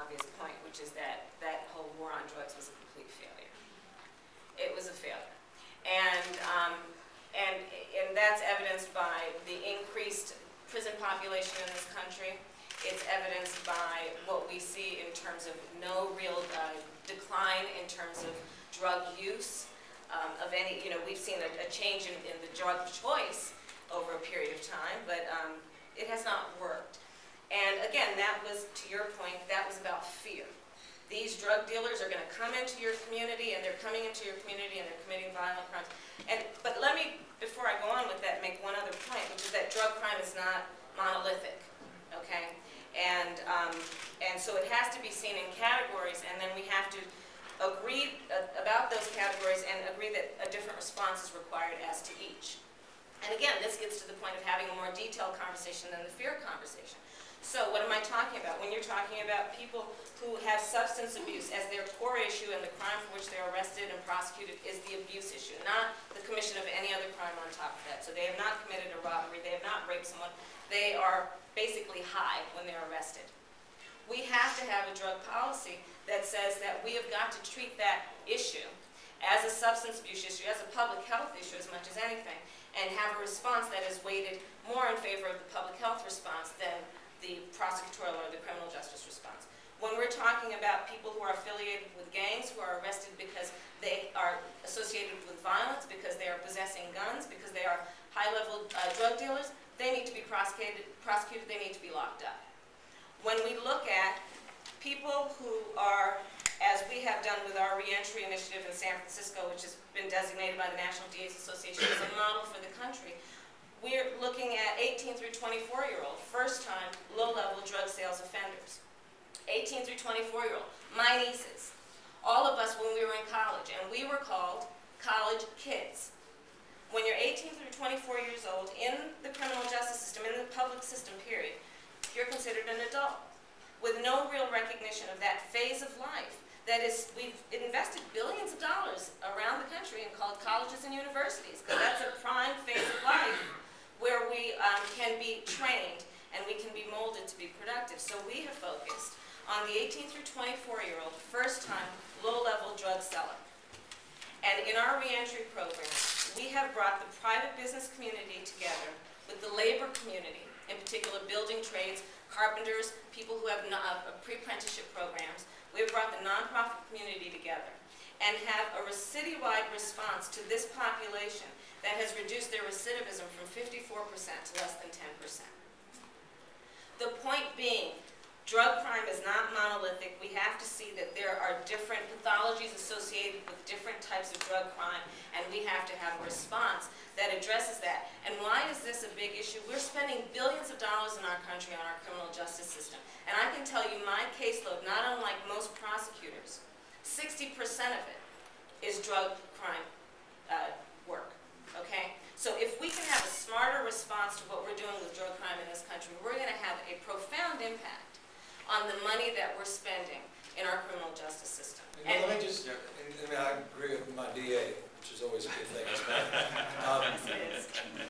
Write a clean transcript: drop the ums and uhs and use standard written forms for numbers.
obvious point, which is that that whole war on drugs was a complete failure. It was a failure. And that's evidenced by the increased prison population in this country. It's evidenced by what we see in terms of no real decline in terms of drug use of any, we've seen a change in the drug choice over a period of time, but it has not worked. And again, that was, to your point, that was about fear. These drug dealers are going to come into your community, and they're coming into your community, and they're committing violent crimes. But let me, before I go on with that, make one other point, which is that drug crime is not monolithic, okay? And so it has to be seen in categories, and then we have to agree about those categories and agree that a different response is required as to each. And again, this gets to the point of having a more detailed conversation than the fear conversation. So what am I talking about? When you're talking about people who have substance abuse as their core issue and the crime for which they're arrested and prosecuted is the abuse issue, not the commission of any other crime on top of that. So they have not committed a robbery, they have not raped someone, they are basically high when they're arrested. We have to have a drug policy that says that we have got to treat that issue as a substance abuse issue, as a public health issue as much as anything, and have a response that is weighted more in favor of the public health response than the prosecutorial or the criminal justice response. When we're talking about people who are affiliated with gangs, who are arrested because they are associated with violence, because they are possessing guns, because they are high-level drug dealers, they need to be prosecuted, they need to be locked up. When we look at people who are, as we have done with our reentry initiative in San Francisco, which has been designated by the National DA's Association as a model for the country, we're looking at 18 through 24-year-old, first-time, low-level drug sales offenders. 18 through 24-year-old, my nieces, all of us when we were in college, and we were called college kids. When you're 18 through 24 years old, in the criminal justice system, in the public system, period, you're considered an adult, with no real recognition of that phase of life. That is, we've invested billions of dollars around the country and called colleges and universities, because that's a prime phase of life where we can be trained and we can be molded to be productive. So we have focused on the 18 through 24-year-old, first-time, low-level drug seller. And in our reentry program, we have brought the private business community together with the labor community, in particular building trades, carpenters, people who have pre-apprenticeship programs. We have brought the nonprofit community together and have a citywide response to this population that has reduced their recidivism from 54% to less than 10%. The point being, drug crime is not monolithic. We have to see that there are different pathologies associated with different types of drug crime, and we have to have a response that addresses that. And why is this a big issue? We're spending billions of dollars in our country on our criminal justice system. And I can tell you my caseload, not unlike most prosecutors, 60% of it is drug crime work, okay? So if we can have a smarter response to what we're doing with drug crime in this country, we're going to have a profound impact on the money that we're spending in our criminal justice system. And let me just, I agree with my DA, which is always a good thing. Yes, it is.